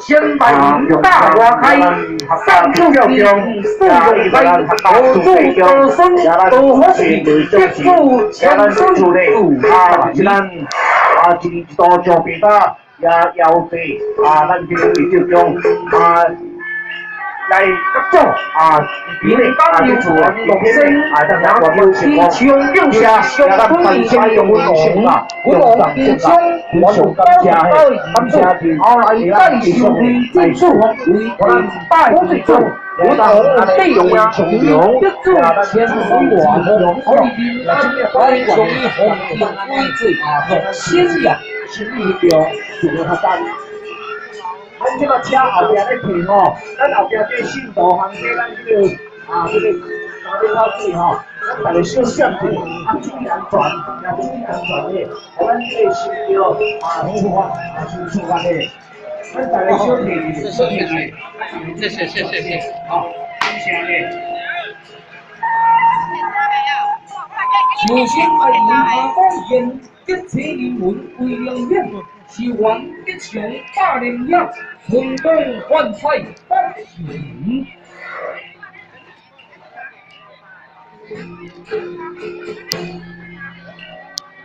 先摆大花开，上处地四用开，何处得生多福气，别处千孙主一道上边啦，也要地咱这个就用来做比你当要做六星然后天枪并下相对相用龙啊，天枪我就高高后来再修理技术，我们大会中。我们内容啊，有一注前水管，可以按照从一红天规矩用先呀，先一条就它单。咱这个车后边咧停哦，咱后边这信道行街，咱这个打电话机吼，咱大家小闪住，注意安全，也注意安全的，咱这个是叫出发的。咱大家小心点，小心点。谢谢。好，谢谢。首先係以下方面一切人文為亮點，是還一場大聯壓，成功換賽不行。